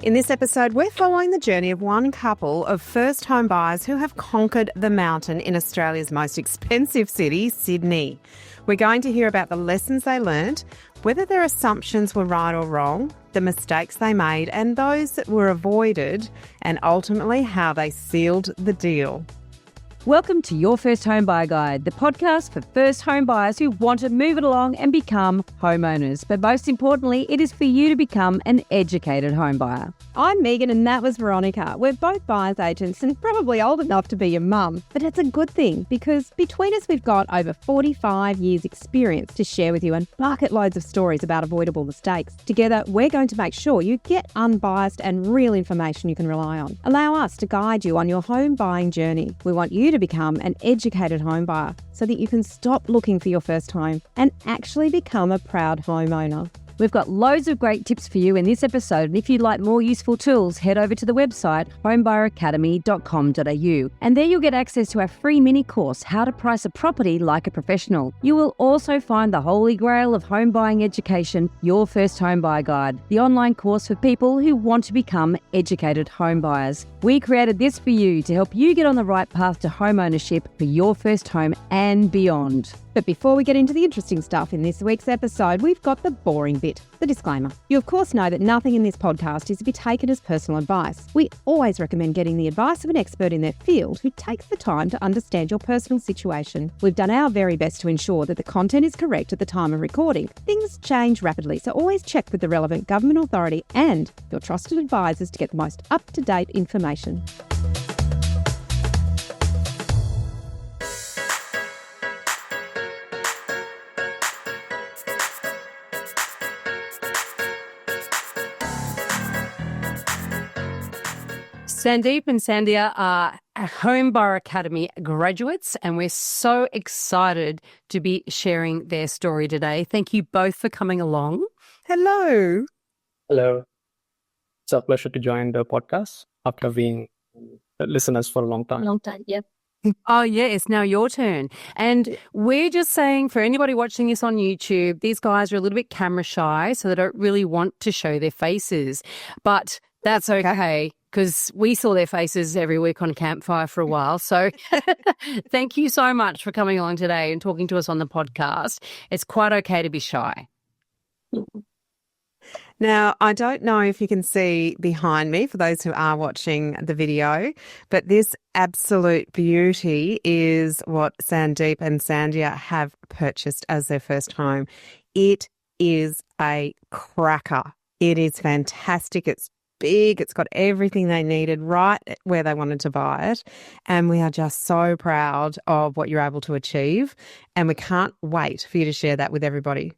In this episode, we're following the journey of one couple of first home buyers who have conquered the mountain in Australia's most expensive city, Sydney. We're going to hear about the lessons they learnt, whether their assumptions were right or wrong, the mistakes they made and those that were avoided, and ultimately how they sealed the deal. Welcome to Your First Home Buyer Guide, the podcast for first home buyers who want to move it along and become homeowners. But most importantly, it is for you to become an educated home buyer. I'm Megan and that was Veronica. We're both buyer's agents and probably old enough to be your mum. But it's a good thing because between us we've got over 45 years experience to share with you and bucket loads of stories about avoidable mistakes. Together, we're going to make sure you get unbiased and real information you can rely on. Allow us to guide you on your home buying journey. We want you to become an educated home buyer so that you can stop looking for your first home and actually become a proud homeowner. We've got loads of great tips for you in this episode, and if you'd like more useful tools, head over to the website homebuyeracademy.com.au, and there you'll get access to our free mini course, How to Price a Property Like a Professional. You will also find the holy grail of home buying education, Your First Home Buyer Guide, the online course for people who want to become educated home buyers. We created this for you to help you get on the right path to home ownership for your first home and beyond. But before we get into the interesting stuff in this week's episode, we've got the boring bit, the disclaimer. You of course know that nothing in this podcast is to be taken as personal advice. We always recommend getting the advice of an expert in their field who takes the time to understand your personal situation. We've done our very best to ensure that the content is correct at the time of recording. Things change rapidly, so always check with the relevant government authority and your trusted advisors to get the most up-to-date information. Sandeep and Sandhya are Home Buyer Academy graduates, and we're so excited to be sharing their story today. Thank you both for coming along. Hello. Hello. It's a pleasure to join the podcast after being listeners for a long time. Yeah. Oh, yeah, it's now your turn. And we're just saying for anybody watching this on YouTube, these guys are a little bit camera shy, so they don't really want to show their faces. But that's okay, because we saw their faces every week on Campfire for a while. So thank you so much for coming along today and talking to us on the podcast. It's quite okay to be shy. Now, I don't know if you can see behind me for those who are watching the video, but this absolute beauty is what Sandeep and Sandhya have purchased as their first home. It is a cracker. It is fantastic. It's big. It's got everything they needed right where they wanted to buy it. And we are just so proud of what you're able to achieve. And we can't wait for you to share that with everybody.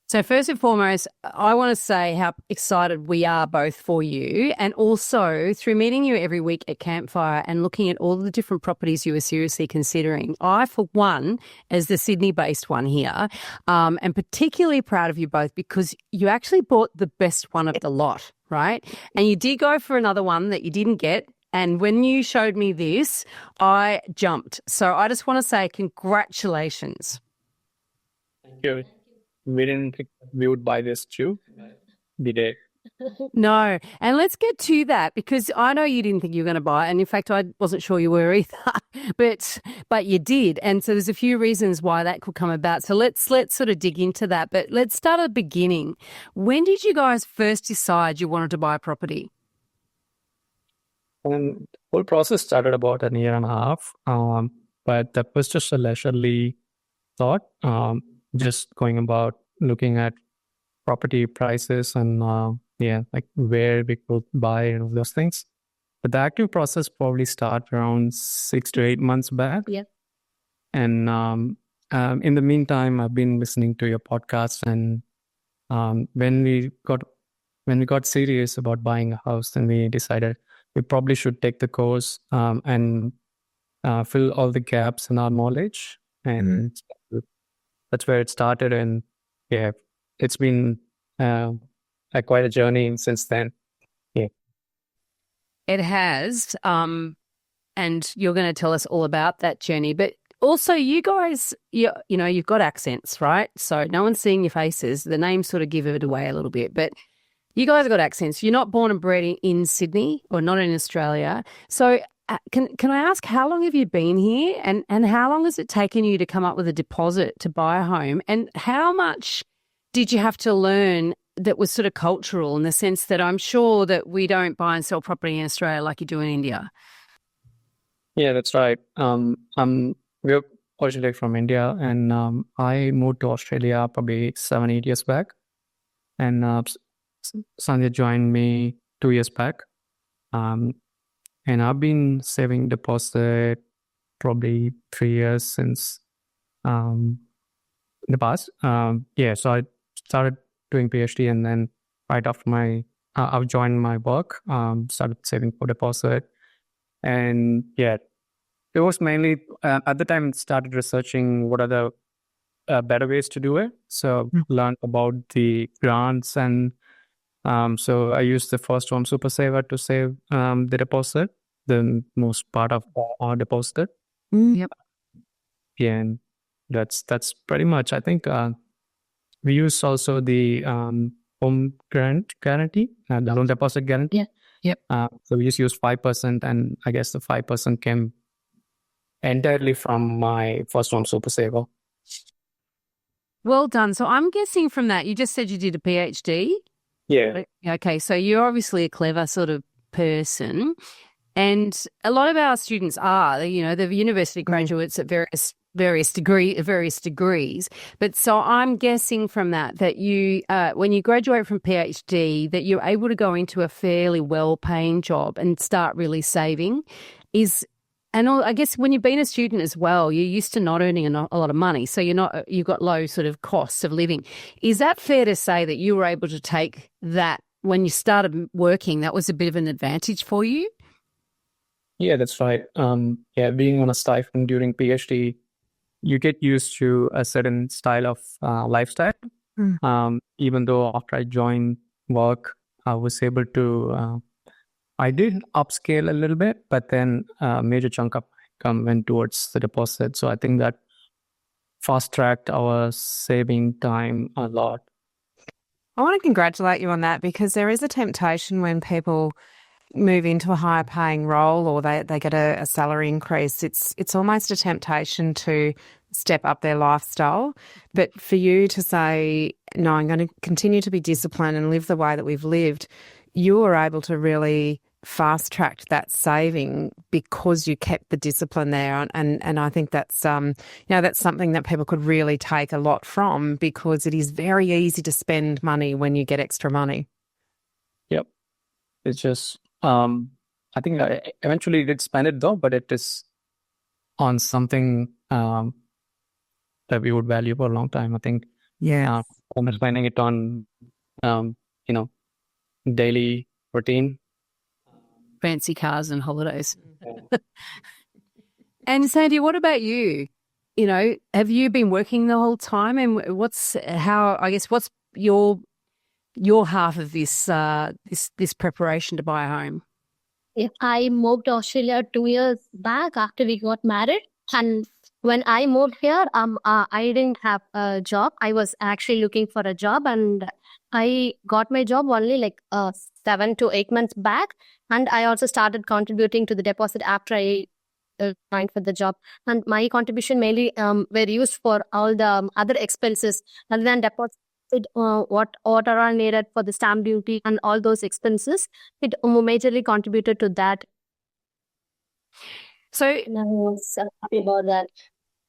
So first and foremost, I want to say how excited we are both for you, and also through meeting you every week at Campfire and looking at all the different properties you are seriously considering. I, for one, as the Sydney-based one here, am particularly proud of you both because you actually bought the best one of the lot, right? And you did go for another one that you didn't get. And when you showed me this, I jumped. So I just want to say congratulations. Thank you. We didn't think we would buy this too, did it? No. And let's get to that because I know you didn't think you were going to buy it. And in fact, I wasn't sure you were either, but you did. And so there's a few reasons why that could come about. So let's sort of dig into that. But let's start at the beginning. When did you guys first decide you wanted to buy a property? And the whole process started about a year and a half, but that was just a leisurely thought, just going about looking at property prices and like where we could buy and all those things. But the active process probably started around 6 to 8 months back. Yeah. And in the meantime, I've been listening to your podcast, and when we got serious about buying a house, then we decided we probably should take the course and fill all the gaps in our knowledge. And that's where it started. And yeah, it's been quite a journey since then. Yeah. It has. And you're going to tell us all about that journey. But also, you guys, you've got accents, right? So no one's seeing your faces. The names sort of give it away a little bit. But You guys have got accents. You're not born and bred in Sydney or not in Australia. So can I ask, how long have you been here, and how long has it taken you to come up with a deposit to buy a home, and how much did you have to learn that was sort of cultural, in the sense that I'm sure that we don't buy and sell property in Australia like you do in India? Yeah, that's right. We're originally from India, and I moved to Australia probably 7, 8 years back, and Sandhya joined me 2 years back. And I've been saving deposit probably 3 years since in the past. So I started doing PhD, and then right after I've joined my work, started saving for deposit. And yeah, it was mainly at the time started researching what are the better ways to do it. So learned about the grants, and so I used the First Home Super Saver to save the deposit, the most part of our deposit. Yep. Yeah, and that's pretty much. I think we use also the home guarantee, the loan deposit guarantee. Yeah. Yep. So we just use 5%, and I guess the 5% came entirely from my First Home Super Saver. Well done. So I'm guessing from that, you just said you did a PhD. Yeah. Okay, so you're obviously a clever sort of person, and a lot of our students are, they're university graduates at various degrees. But so I'm guessing from that you, when you graduate from PhD, that you're able to go into a fairly well-paying job and start really saving. And I guess when you've been a student as well, you're used to not earning a lot of money, so you've got low sort of costs of living. Is that fair to say that you were able to take that when you started working? That was a bit of an advantage for you? Yeah, that's right. Being on a stipend during PhD, you get used to a certain style of lifestyle. Even though after I joined work, I was able to. I did upscale a little bit, but then a major chunk of income went towards the deposit. So I think that fast-tracked our saving time a lot. I want to congratulate you on that, because there is a temptation when people move into a higher paying role, or they get a salary increase. It's almost a temptation to step up their lifestyle. But for you to say, no, I'm going to continue to be disciplined and live the way that we've lived, you were able to really fast-tracked that saving because you kept the discipline there. And I think that's that's something that people could really take a lot from, because it is very easy to spend money when you get extra money. Yep. It's just, I think I eventually did spend it though, but it is on something that we would value for a long time. I think, I'm spending it on, daily routine. Fancy cars and holidays. And Sandy, what about you? Have you been working the whole time? And what's your half of this preparation to buy a home? Yeah, I moved to Australia 2 years back after we got married. And when I moved here, I didn't have a job. I was actually looking for a job, and I got my job only like 7 to 8 months back. And I also started contributing to the deposit after I joined for the job. And my contribution mainly were used for all the other expenses other than deposit. What are all needed for the stamp duty and all those expenses. It majorly contributed to that. So And I was happy about that.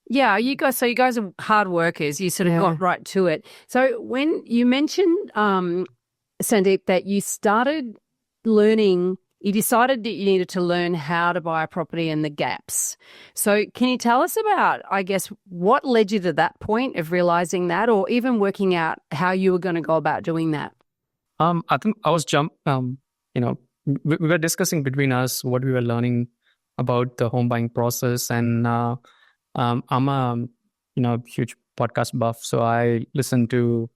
yeah, you guys are hard workers. You sort of got right to it. So when you mentioned, Sandeep, that you started learning, you decided that you needed to learn how to buy a property and the gaps. So can you tell us about, I guess, what led you to that point of realizing that, or even working out how you were going to go about doing that? I think I was we were discussing between us what we were learning about the home buying process, and I'm a huge podcast buff, so I listen to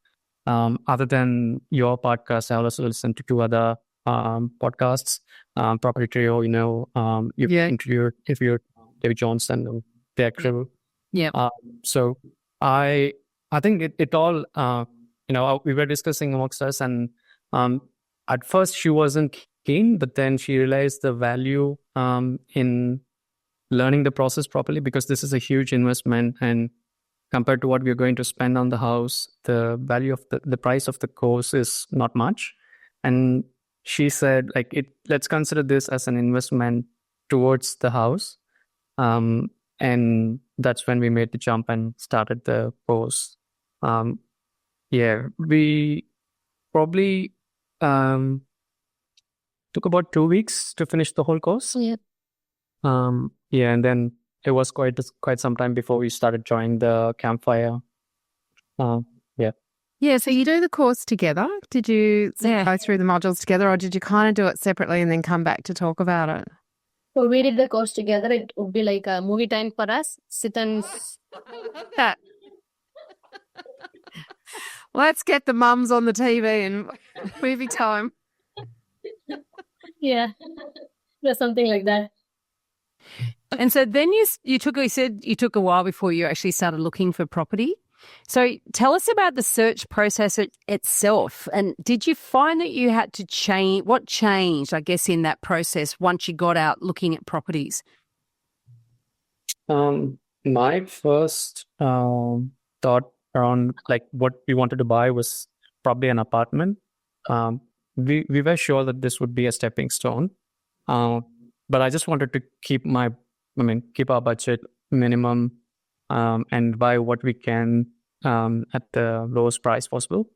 other than your podcast, I also listen to 2 other podcasts, Property Trio. You've interviewed David Johnson and their crew. Yeah. So I think it all we were discussing amongst us, and at first she wasn't keen, but then she realized the value in learning the process properly, because this is a huge investment, and compared to what we're going to spend on the house, the value of the price of the course is not much. And she said, like, let's consider this as an investment towards the house. And that's when we made the jump and started the course. We probably took about 2 weeks to finish the whole course. Yeah. And then it was quite some time before we started joining the campfire. Yeah, so you do the course together. Did you go through the modules together, or did you kind of do it separately and then come back to talk about it? So we did the course together. It would be like a movie time for us. Sit and Let's get the mums on the TV and movie time. yeah, or something like that. And so then you said you took a while before you actually started looking for property. So tell us about the search process itself. And did you find that you had to change? What changed, I guess, in that process once you got out looking at properties? My first thought around like what we wanted to buy was probably an apartment. We were sure that this would be a stepping stone, but I just wanted to keep our budget minimum, and buy what we can at the lowest price possible.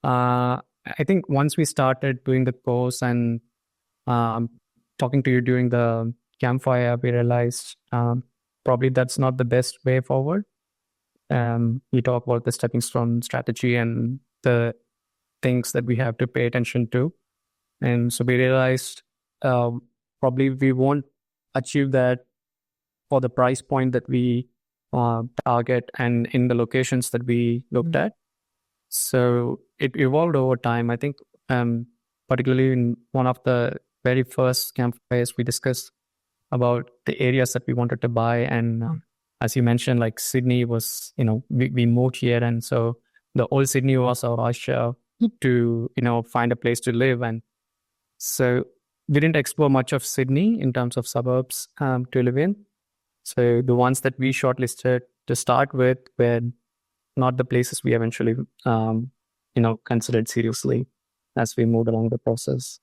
I think once we started doing the course and talking to you during the campfire, we realized probably that's not the best way forward. We talk about the stepping stone strategy and the things that we have to pay attention to. And so we realized probably we won't achieve that for the price point that we target and in the locations that we looked at. So it evolved over time. I think particularly in one of the very first campfires, we discussed about the areas that we wanted to buy. And as you mentioned, like Sydney was, we moved here. And so the old Sydney was our usher to, find a place to live. And so we didn't explore much of Sydney in terms of suburbs to live in. So the ones that we shortlisted to start with were not the places we eventually, considered seriously as we moved along the process.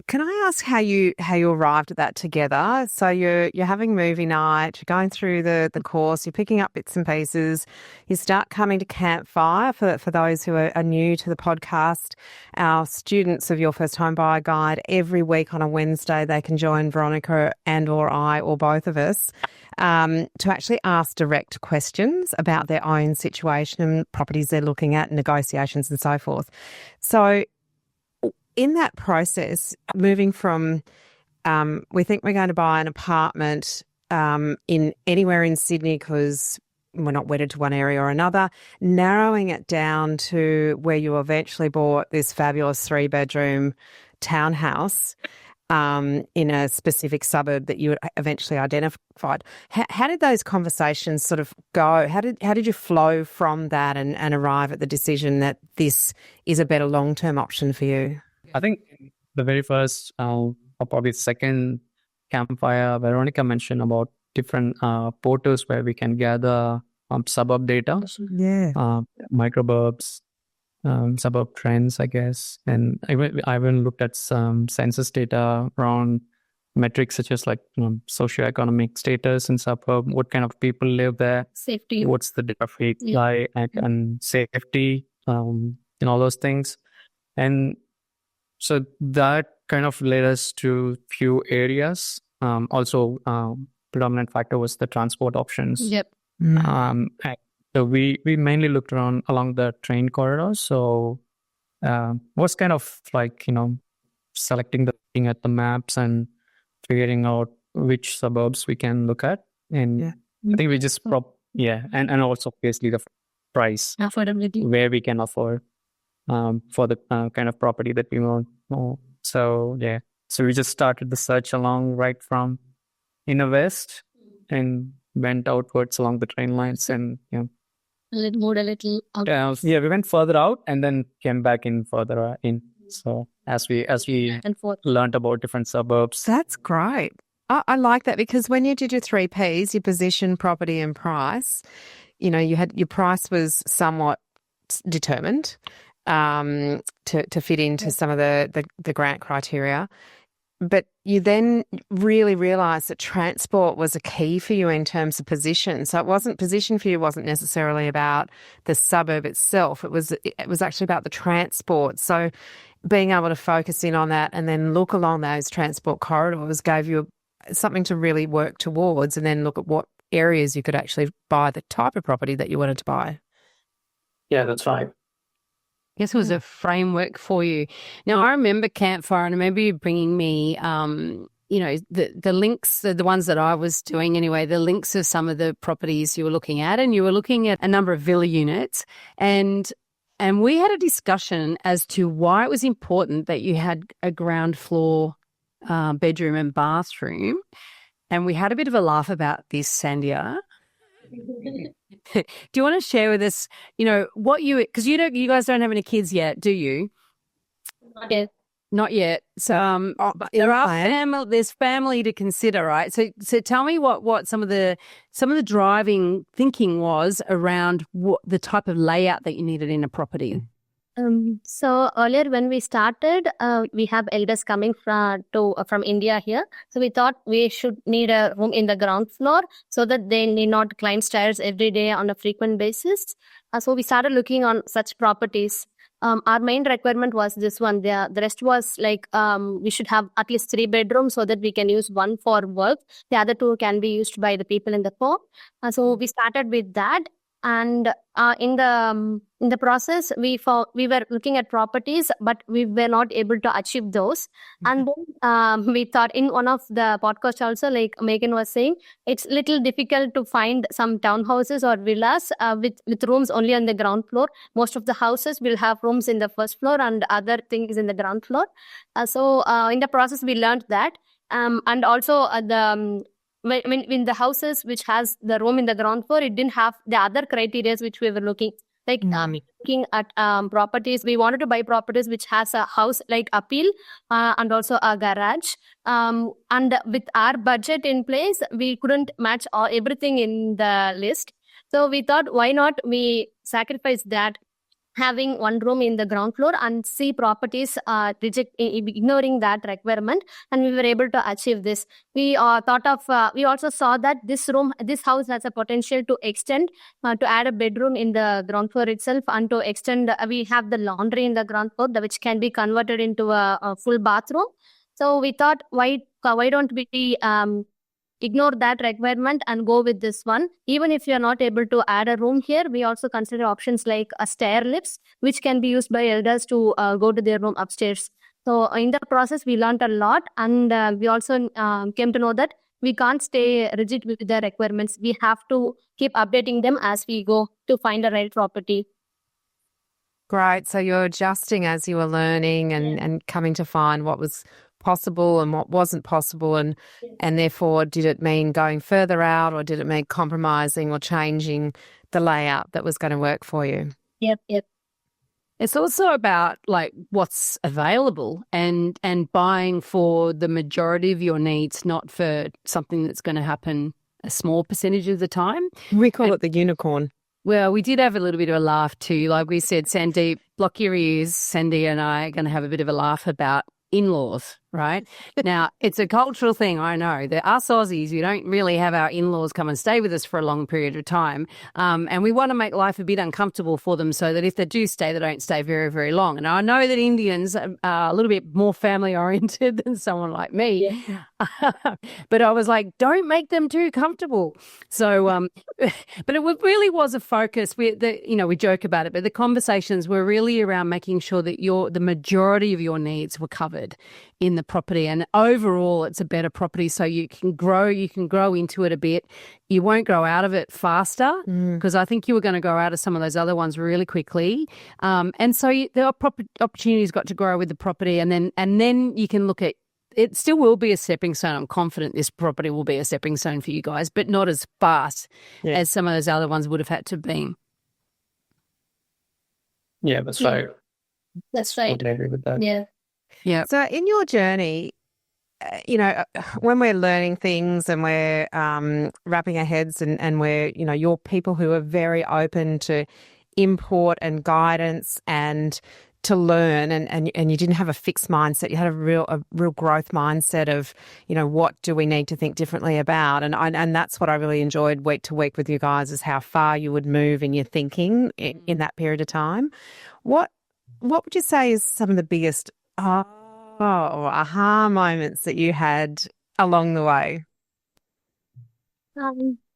Can I ask how you arrived at that together? So you're having movie night, you're going through the course, you're picking up bits and pieces, you start coming to Campfire. For those who are new to the podcast, our students of Your First Home Buyer Guide, every week on a Wednesday they can join Veronica and or I or both of us to actually ask direct questions about their own situation and properties they're looking at, negotiations and so forth. So in that process, moving from we think we're going to buy an apartment in anywhere in Sydney because we're not wedded to one area or another, narrowing it down to where you eventually bought this fabulous 3-bedroom townhouse in a specific suburb that you eventually identified. How did those conversations sort of go? How did you flow from that and arrive at the decision that this is a better long-term option for you? I think the very first or probably second campfire, Veronica mentioned about different portals where we can gather suburb data, microburbs, suburb trends, I guess. And I even looked at some census data around metrics such as like socioeconomic status in suburb, what kind of people live there, Safety. what's the demographic like, and safety, all those things. And so that kind of led us to few areas. Also, predominant factor was the transport options. Yep. So we mainly looked around along the train corridor. So was kind of like, looking at the maps and figuring out which suburbs we can look at. And I think we just and also obviously the price, Affordability. where we can afford for the kind of property that we want. So we just started the search right from Inner West and went outwards along the train lines and Moved a little out. we went further out and then came back in further in. So as we and forth. learned about different suburbs. That's great. I like that because when you did your 3 Ps, your position, property, and price, you know, you had your price was somewhat determined to fit into some of the grant criteria. But you then really realised that transport was a key for you in terms of position. So position for you wasn't necessarily about the suburb itself. It was actually about the transport. So being able to focus in on that and then look along those transport corridors gave you something to really work towards, and then look at what areas you could actually buy the type of property that you wanted to buy. Yeah, that's right. I guess it was a framework for you. Now, I remember Campfire, and I remember you bringing me, you know, the links, the ones that I was doing anyway, the links of some of the properties you were looking at, and you were looking at a number of villa units, and we had a discussion as to why it was important that you had a ground floor bedroom and bathroom, and we had a bit of a laugh about this, Sandhya. Do you want to share with us, you know, what because you guys don't have any kids yet, do you? Yes. Not yet. So there's family to consider, right? So tell me what some of the driving thinking was around what the type of layout that you needed in a property. So earlier when we started, we have elders coming from India here. So we thought we should need a room in the ground floor so that they need not climb stairs every day on a frequent basis. So we started looking on such properties. Our main requirement was this one. The rest was like we should have at least 3 bedrooms so that we can use one for work. The other 2 can be used by the people in the home. So we started with that. And in the process, we were looking at properties, but we were not able to achieve those. And then we thought in one of the podcasts also, like Megan was saying, it's little difficult to find some townhouses or villas with rooms only on the ground floor. Most of the houses will have rooms in the first floor and other things in the ground floor. So in the process, we learned that. And also in the houses which has the room in the ground floor, it didn't have the other criteria which we were looking. Like looking at properties, we wanted to buy properties which has a house like appeal and also a garage. And with our budget in place, we couldn't match everything in the list. So we thought, why not we sacrifice that, having one room in the ground floor, and see properties ignoring that requirement, and we were able to achieve this. We we also saw that this house has a potential to extend, to add a bedroom in the ground floor itself, and to extend, we have the laundry in the ground floor, which can be converted into a full bathroom. So we thought, why don't we ignore that requirement and go with this one. Even if you're not able to add a room here, we also consider options like a stair lifts, which can be used by elders to go to their room upstairs. So in the process, we learned a lot, and we also came to know that we can't stay rigid with the requirements. We have to keep updating them as we go to find the right property. Great. So you're adjusting as you were learning and coming to find what was possible and what wasn't possible, and therefore did it mean going further out, or did it mean compromising or changing the layout that was going to work for you? Yep. It's also about like what's available and buying for the majority of your needs, not for something that's going to happen a small percentage of the time. We call it the unicorn. Well, we did have a little bit of a laugh too. Like we said, Sandeep, block your ears. Sandy and I are going to have a bit of a laugh about in-laws, right? Now, it's a cultural thing, I know. Us Aussies, we don't really have our in-laws come and stay with us for a long period of time. And we want to make life a bit uncomfortable for them so that if they do stay, they don't stay very, very long. And I know that Indians are a little bit more family-oriented than someone like me. Yeah. But I was like, don't make them too comfortable. So, but it really was a focus. We joke about it, but the conversations were really around making sure that the majority of your needs were covered in the property, and overall it's a better property, so you can grow into it a bit. You won't grow out of it faster, because I think you were going to grow out of some of those other ones really quickly, and so the opportunities got to grow with the property, and then you can look at it. Still will be a stepping stone. I'm confident this property will be a stepping stone for you guys, but not as fast as some of those other ones would have had to be. Yeah, that's right. That's right. I agree with that. Yeah. Yeah. So in your journey, when we're learning things and we're wrapping our heads and we're, you're people who are very open to input and guidance and to learn and you didn't have a fixed mindset. You had a real growth mindset of, what do we need to think differently about? And that's what I really enjoyed week to week with you guys, is how far you would move in your thinking in that period of time. What would you say is some of the biggest aha moments that you had along the way?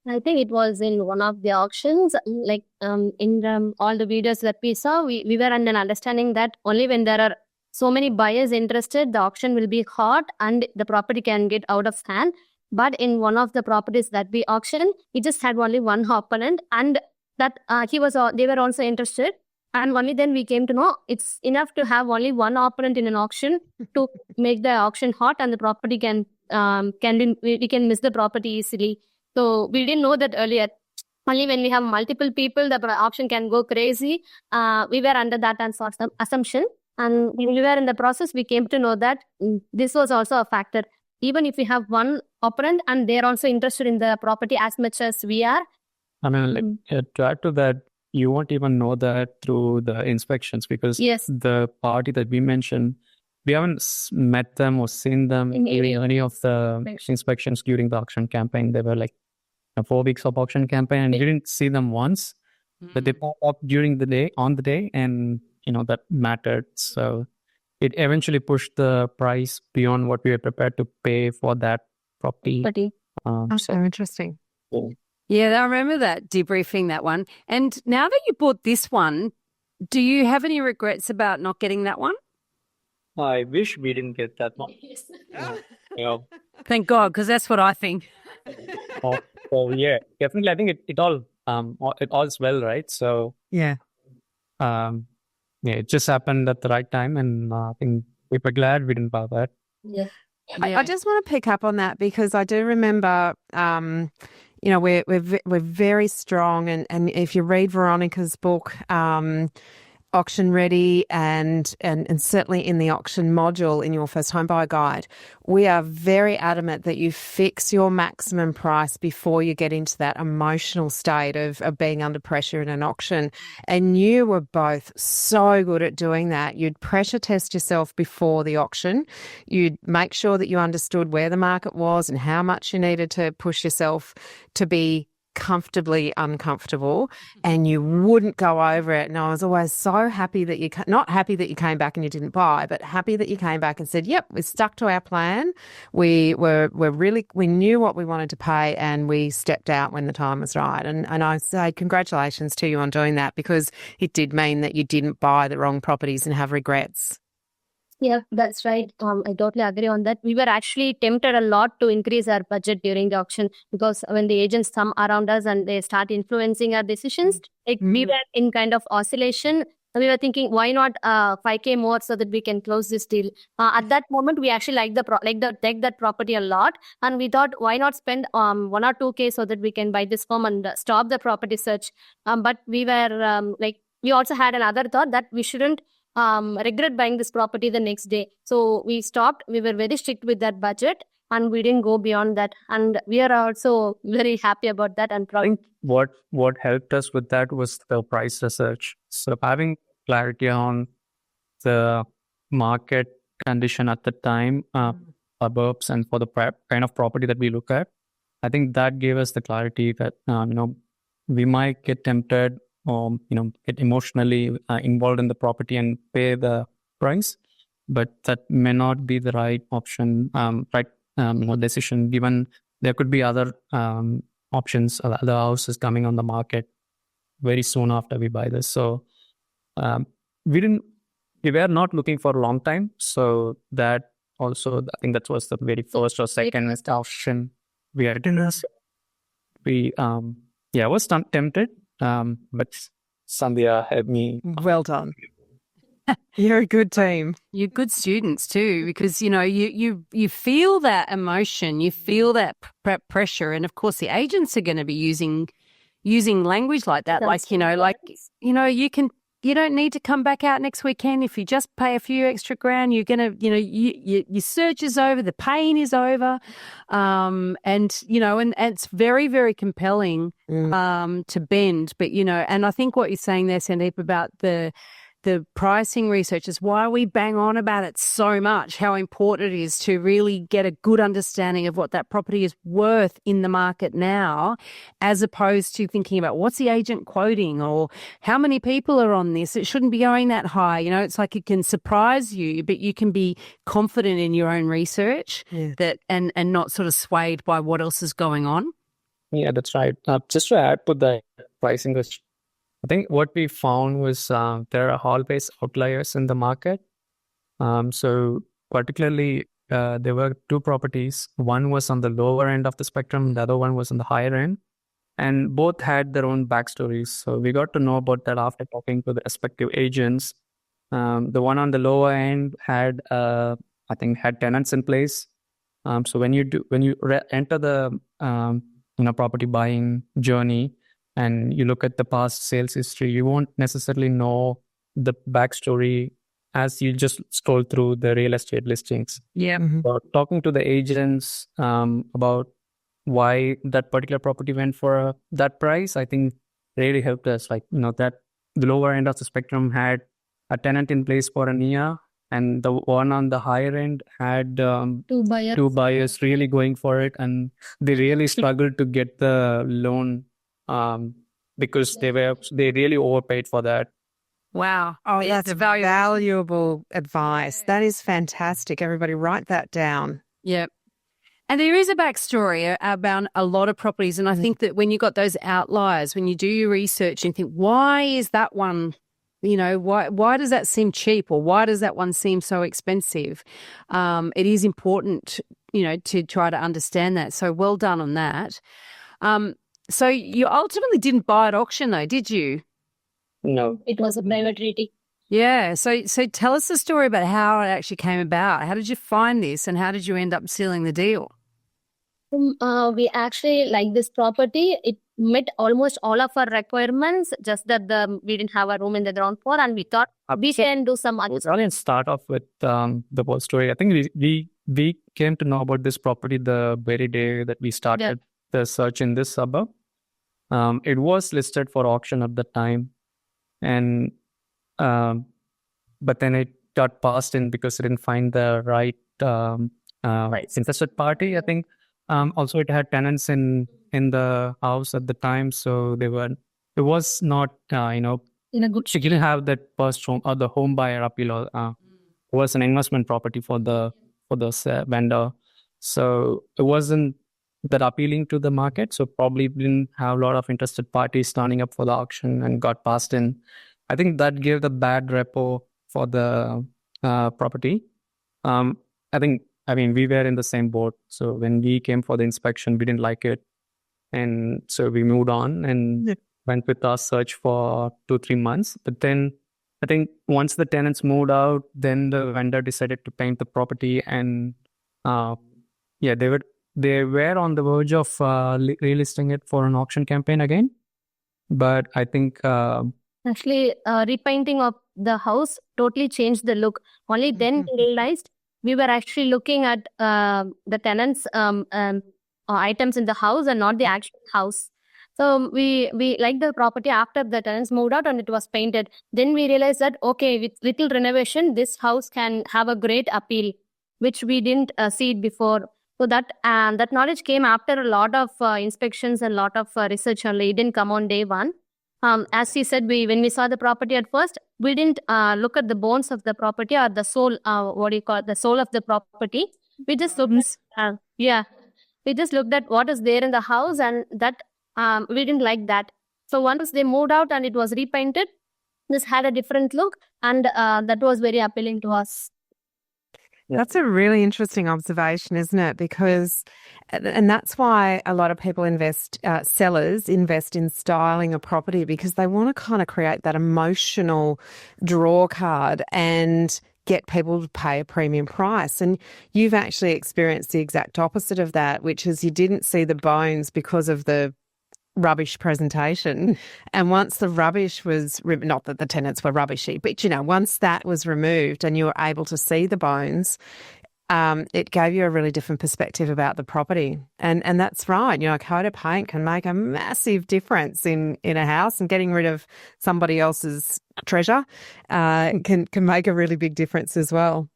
I think it was in one of the auctions, like in all the videos that we saw, we were under an understanding that only when there are so many buyers interested, the auction will be hot and the property can get out of hand. But in one of the properties that we auctioned, he just had only one opponent, and that they were also interested. And only then we came to know it's enough to have only one opponent in an auction to make the auction hot, and the property we can miss the property easily. So we didn't know that earlier. Only when we have multiple people, the auction can go crazy. We were under that assumption. And when we were in the process, we came to know that this was also a factor. Even if we have one opponent and they're also interested in the property as much as we are. I mean, to add to that, you won't even know that through the inspections, because the party that we mentioned, we haven't met them or seen them during any of the inspections during the auction campaign. They were like 4 weeks of auction campaign, and we didn't see them once, but they popped up on the day, and that mattered. So it eventually pushed the price beyond what we were prepared to pay for that property. So interesting. Yeah, I remember that, debriefing that one. And now that you bought this one, do you have any regrets about not getting that one? I wish we didn't get that one. Thank God, because that's what I think. Yeah, definitely. I think it all's well, right? So it just happened at the right time, and I think we were glad we didn't buy that. Yeah. I just want to pick up on that, because I do remember, we're very strong, and if you read Veronica's book, Auction Ready, and certainly in the auction module in your first home buyer guide, we are very adamant that you fix your maximum price before you get into that emotional state of being under pressure in an auction. And you were both so good at doing that. You'd pressure test yourself before the auction. You'd make sure that you understood where the market was and how much you needed to push yourself to be comfortably uncomfortable, and you wouldn't go over it. And I was always so happy that not happy that you came back and you didn't buy, but happy that you came back and said, yep, we stuck to our plan. We knew what we wanted to pay, and we stepped out when the time was right. And I say congratulations to you on doing that, because it did mean that you didn't buy the wrong properties and have regrets. Yeah, that's right. I totally agree on that. We were actually tempted a lot to increase our budget during the auction, because when the agents come around us and they start influencing our decisions, we were in kind of oscillation. We were thinking, why not 5K more so that we can close this deal? At that moment, we actually liked that property a lot, and we thought, why not spend 1 or 2K so that we can buy this home and stop the property search? But we were we also had another thought that we shouldn't regret buying this property the next day. So we stopped. We were very strict with that budget, and we didn't go beyond that. And we are also very happy about that and proud. I think what helped us with that was the price research. So having clarity on the market condition at the time, suburbs, and for the kind of property that we look at, I think that gave us the clarity that we might get tempted or get emotionally involved in the property and pay the price, but that may not be the right option, decision, given there could be other options, other houses coming on the market very soon after we buy this. So we were not looking for a long time. So that also, I think that was the very first or second option we had in us. We was tempted. But Sandhya had me. Well done. You're a good team. You're good students too, because you feel that emotion, you feel that pressure, and of course the agents are going to be using language like that. That's you can you don't need to come back out next weekend. If you just pay a few extra grand, you're going to, your search is over, the pain is over. And it's very, very compelling to bend. But, and I think what you're saying there, Sandeep, about the pricing research is why we bang on about it so much, how important it is to really get a good understanding of what that property is worth in the market now, as opposed to thinking about what's the agent quoting or how many people are on this. It shouldn't be going that high. It's like it can surprise you, but you can be confident in your own research that and not sort of swayed by what else is going on. Yeah, that's right. Just to add to the pricing question, I think what we found was there are always outliers in the market. So particularly, there were two properties. One was on the lower end of the spectrum, the other one was on the higher end. And both had their own backstories. So we got to know about that after talking to the respective agents. The one on the lower end had tenants in place. So when you enter the property buying journey, and you look at the past sales history, you won't necessarily know the backstory as you just scroll through the real estate listings. Yeah. So talking to the agents about why that particular property went for that price, I think really helped us. That the lower end of the spectrum had a tenant in place for a year, and the one on the higher end had two buyers really going for it, and they really struggled to get the loan. Because they really overpaid for that. Wow. Oh, that's valuable advice. That is fantastic. Everybody write that down. Yeah. And there is a backstory about a lot of properties. And I think that when you got those outliers, when you do your research and think, why is that one, why does that seem cheap, or why does that one seem so expensive? It is important, to try to understand that. So well done on that. So you ultimately didn't buy at auction though, did you? No. It was a private treaty. Yeah. So tell us the story about how it actually came about. How did you find this, and how did you end up sealing the deal? We actually like this property. It met almost all of our requirements, just that we didn't have a room in the ground floor, and we thought we can do some other. I'll start off with the whole story. I think we came to know about this property the very day that we started the search in this suburb. It was listed for auction at the time, and but then it got passed in because it didn't find the right interested party. I think also it had tenants in the house at the time, so it was not in a good. She didn't have that first home or the home buyer appeal. It was an investment property for the vendor, so it wasn't that appealing to the market, so probably didn't have a lot of interested parties turning up for the auction and got passed in. I think that gave the bad repo for the property. We were in the same boat. So when we came for the inspection, we didn't like it, and so we moved on and went with our search for 2-3 months. But then I think once the tenants moved out, then the vendor decided to paint the property, and they were on the verge of relisting it for an auction campaign again. But I think actually repainting of the house totally changed the look. Only then we realized we were actually looking at the tenants' items in the house and not the actual house. So we liked the property after the tenants moved out and it was painted. Then we realized that, okay, with little renovation, this house can have a great appeal, which we didn't see it before. So that knowledge came after a lot of inspections and a lot of research only. It didn't come on day one. As he said, when we saw the property at first, we didn't look at the bones of the property or the soul, the soul of the property. We just looked we just looked at what is there in the house, and that we didn't like that. So once they moved out and it was repainted, this had a different look, and that was very appealing to us. That's a really interesting observation, isn't it? Because, and that's why a lot of people sellers invest in styling a property, because they want to kind of create that emotional draw card and get people to pay a premium price. And you've actually experienced the exact opposite of that, which is you didn't see the bones because of the rubbish presentation. And once the rubbish was, not that the tenants were rubbishy, but, once that was removed and you were able to see the bones, it gave you a really different perspective about the property. And that's right. Coat of paint can make a massive difference in a house, and getting rid of somebody else's treasure can make a really big difference as well.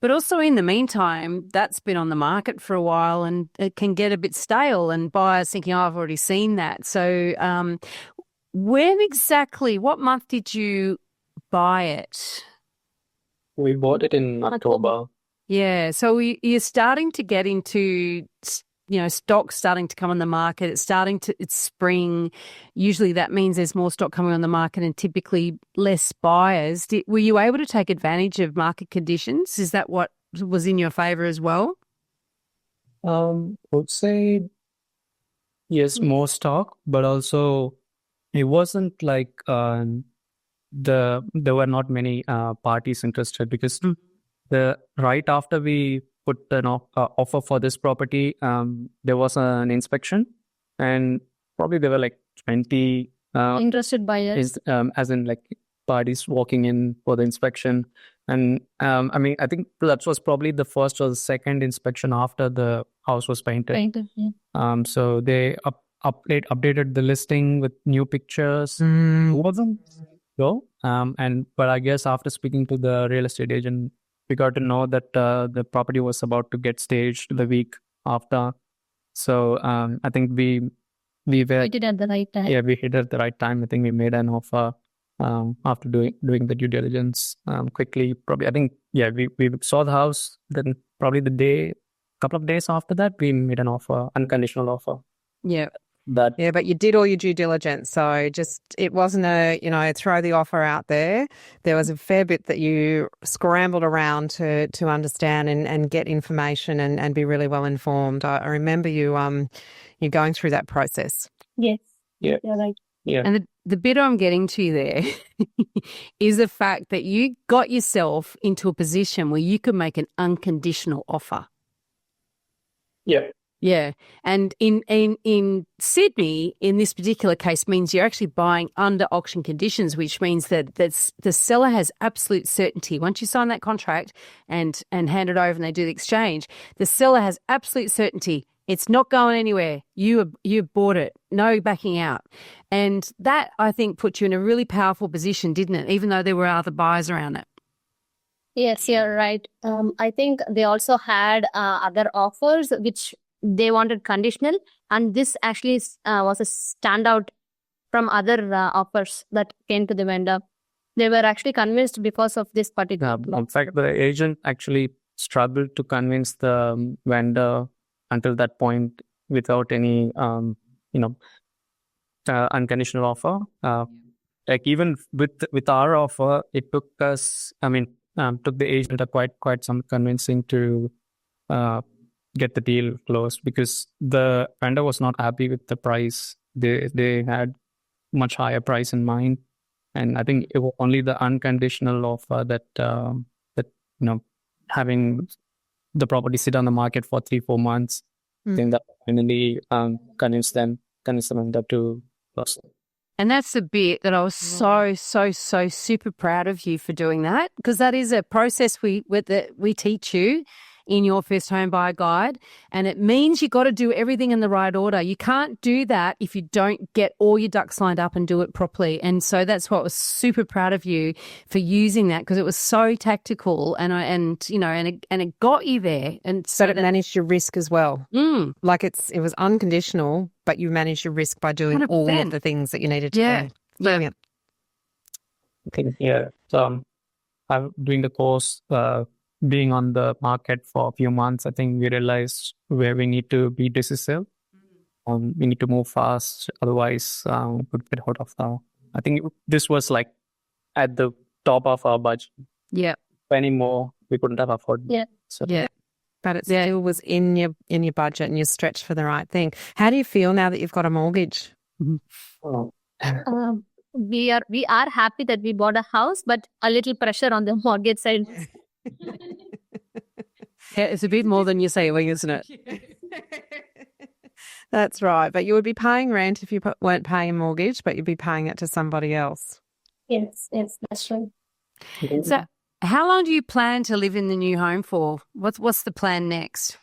But also in the meantime, that's been on the market for a while and it can get a bit stale and buyers thinking, I've already seen that. So what month did you buy it? We bought it in October. Yeah, so you're starting to get into, stock starting to come on the market. It's spring. Usually that means there's more stock coming on the market and typically less buyers. Were you able to take advantage of market conditions? Is that what was in your favour as well? I would say yes, more stock, but also it wasn't like there were not many parties interested, because right after we put an offer for this property, there was an inspection, and probably there were like 20 Interested buyers. as in like parties walking in for the inspection. And I think that was probably the first or the second inspection after the house was painted. Yeah. So they updated the listing with new pictures. It wasn't so, but I guess after speaking to the real estate agent, we got to know that the property was about to get staged the week after. So I think we did at the right time. Yeah, we hit at the right time. I think we made an offer after doing the due diligence quickly. Probably, I think, we saw the house. Then probably couple of days after that, we made an offer, unconditional offer. Yeah. But you did all your due diligence. So it wasn't throw the offer out there. There was a fair bit that you scrambled around to understand and get information and be really well informed. I remember you going through that process. Yes. Yeah. You're right. Yeah. And the bit I'm getting to there is the fact that you got yourself into a position where you could make an unconditional offer. Yeah. Yeah. And in Sydney, in this particular case, means you're actually buying under auction conditions, which means that the seller has absolute certainty. Once you sign that contract and hand it over and they do the exchange, the seller has absolute certainty. It's not going anywhere. You bought it. No backing out. And that, I think, put you in a really powerful position, didn't it? Even though there were other buyers around it. Yes, you're right. I think they also had other offers which they wanted conditional, and this actually was a standout from other offers that came to the vendor. They were actually convinced because of this particular. In fact, the agent actually struggled to convince the vendor until that point without any, unconditional offer. Like even with our offer, it took us. Took the agent quite some convincing to get the deal closed, because the vendor was not happy with the price. They had much higher price in mind, and I think it was only the unconditional offer that having the property sit on the market for 3-4 months, I think that finally convinced the vendor to close. And that's the bit that I was so super proud of you for doing that, because that is a process we teach you in your first home buyer guide, and it means you got to do everything in the right order. You can't do that if you don't get all your ducks lined up and do it properly. And so that's what I was super proud of you for using that, because it was so tactical and it got you there. And so but it managed your risk as well. Like it was unconditional, but you managed your risk by doing 100%. All of the things that you needed to do. Brilliant. Yeah. So I'm doing the course. Being on the market for a few months, I think we realized where we need to be decisive. We need to move fast, otherwise we could get out of now. I think this was like at the top of our budget. Yeah. Any more, we couldn't have afforded. Yeah. So. Yeah. But it still was in your budget and you stretched for the right thing. How do you feel now that you've got a mortgage? We are happy that we bought a house, but a little pressure on the mortgage side. Yeah, it's a bit more than you're saying, isn't it? That's right. But you would be paying rent if you weren't paying a mortgage, but you'd be paying it to somebody else. Yes, that's right. So, how long do you plan to live in the new home for? What's the plan next?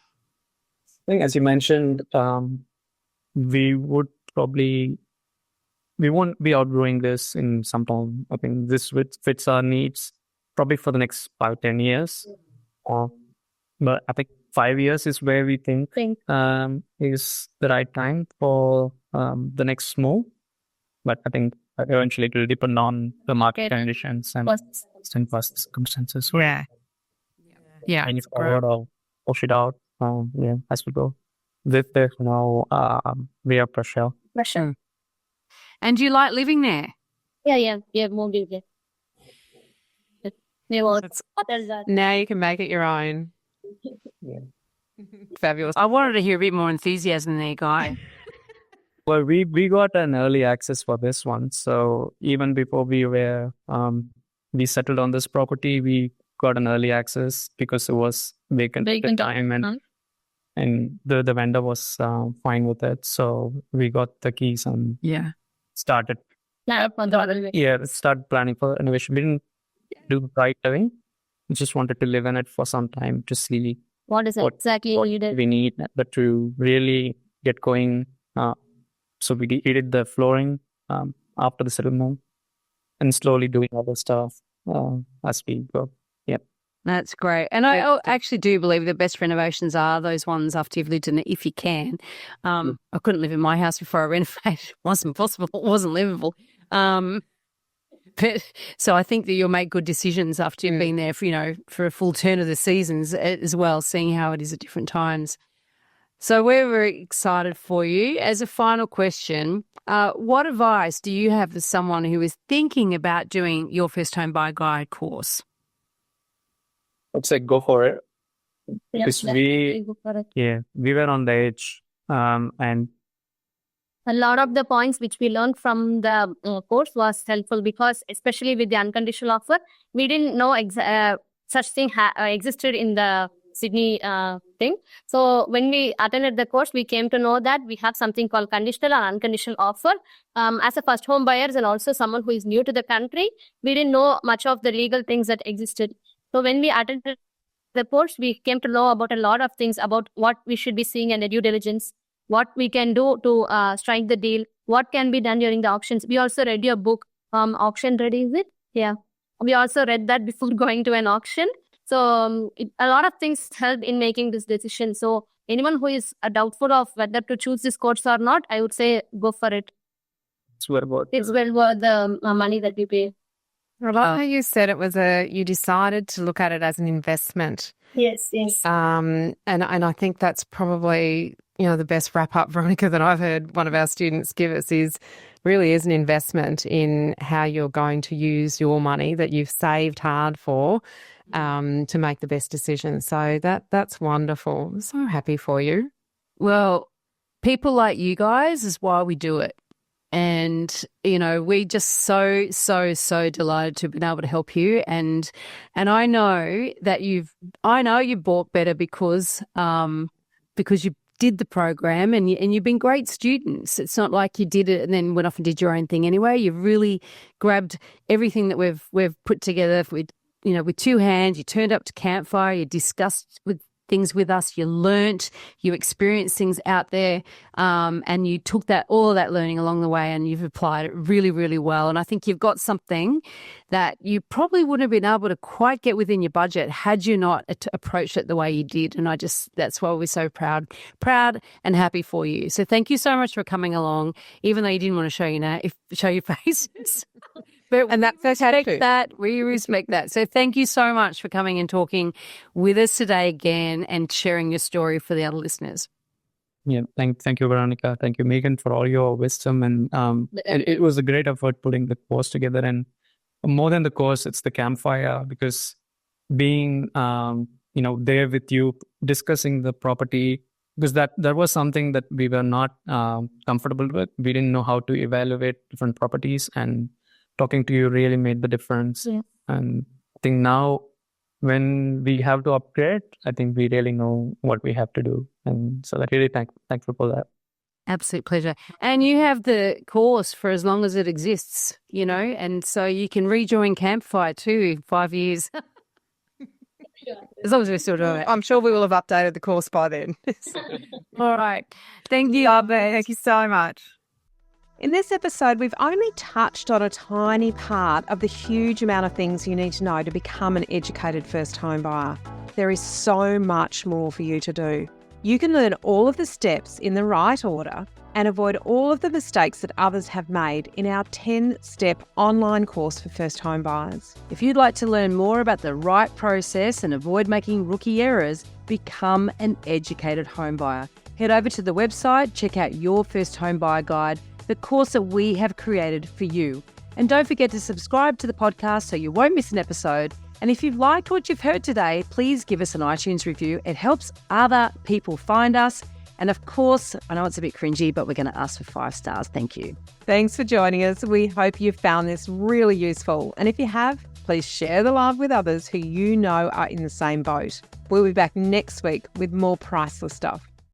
I think, as you mentioned, we won't be outgrowing this in some time. I think this fits our needs probably for the next 5-10 years. But I think 5 years is where we think is the right time for the next move. But I think eventually it will depend on the market conditions and past circumstances. Yeah. Yeah. And if forward or push it out, as we go. There's no real pressure. Pressure. And do you like living there? Yeah, moved in there. Now you can make it your own. Yeah. Fabulous. I wanted to hear a bit more enthusiasm there, Guy. Well, we got an early access for this one. So even before we settled on this property, we got an early access because it was vacant at the time, and the vendor was fine with it. So we got the keys and started planning for renovation. We didn't do it right away. We just wanted to live in it for some time to see what exactly needed. We need, but to really get going. So we did the flooring after the settlement and slowly doing other stuff as we go. Yep. That's great. And I actually do believe the best renovations are those ones after you've lived in it, if you can. I couldn't live in my house before I renovated. It wasn't possible. It wasn't livable. But so I think that you'll make good decisions after you've been there for a full turn of the seasons as well, seeing how it is at different times. So we're very excited for you. As a final question, what advice do you have for someone who is thinking about doing your First Home Buyer Guide course? I'd say go for it. Yeah, Because definitely go for it. we were on the edge, and A lot of the points which we learned from the course was helpful because, especially with the unconditional offer, we didn't know such thing existed in the Sydney thing. So when we attended the course, we came to know that we have something called conditional and unconditional offer. As a first home buyers and also someone who is new to the country, we didn't know much of the legal things that existed. So when we attended the course, we came to know about a lot of things about what we should be seeing in the due diligence, what we can do to strike the deal, what can be done during the auctions. We also read your book, Auction Ready, is it? Yeah. We also read that before going to an auction. So a lot of things helped in making this decision. So anyone who is doubtful of whether to choose this course or not, I would say go for it. it's well worth it. It's well worth the money that we pay. I like how you said it was you decided to look at it as an investment. Yes. And I think that's probably, the best wrap up, Veronica, that I've heard one of our students give us really is an investment in how you're going to use your money that you've saved hard for to make the best decision. So that's wonderful. I'm so happy for you. Well, people like you guys is why we do it. And, we're just so delighted to have been able to help you. And I know that you bought better because you did the program and you've been great students. It's not like you did it and then went off and did your own thing anyway. You've really grabbed everything that we've put together with two hands. You turned up to Campfire, you discussed things with us, you learnt, you experienced things out there, and you took all of that learning along the way and you've applied it really, really well. And I think you've got something that you probably wouldn't have been able to quite get within your budget had you not approached it the way you did. And that's why we're so proud and happy for you. So thank you so much for coming along, even though you didn't want to show your faces. And that's We respect that. So thank you so much for coming and talking with us today again and sharing your story for the other listeners. Yeah, thank you, Veronica. Thank you, Megan, for all your wisdom. And it was a great effort putting the course together. And more than the course, it's the Campfire, because being there with you, discussing the property, because that was something that we were not comfortable with. We didn't know how to evaluate different properties, and talking to you really made the difference. Yeah. And I think now when we have to upgrade, I think we really know what we have to do. And so that really thankful for that. Absolute pleasure. And you have the course for as long as it exists, you know, and so you can rejoin Campfire too in 5 years. As long as we're still doing it. I'm sure we will have updated the course by then. All right. Thank you. Lovely. Thank you so much. In this episode, we've only touched on a tiny part of the huge amount of things you need to know to become an educated first home buyer. There is so much more for you to do. You can learn all of the steps in the right order and avoid all of the mistakes that others have made in our 10-step online course for first home buyers. If you'd like to learn more about the right process and avoid making rookie errors, become an educated home buyer. Head over to the website, check out your first home buyer guide, the course that we have created for you. And don't forget to subscribe to the podcast so you won't miss an episode. And if you've liked what you've heard today, please give us an iTunes review. It helps other people find us. And of course, I know it's a bit cringy, but we're going to ask for 5 stars. Thank you. Thanks for joining us. We hope you've found this really useful. And if you have, please share the love with others who you know are in the same boat. We'll be back next week with more priceless stuff.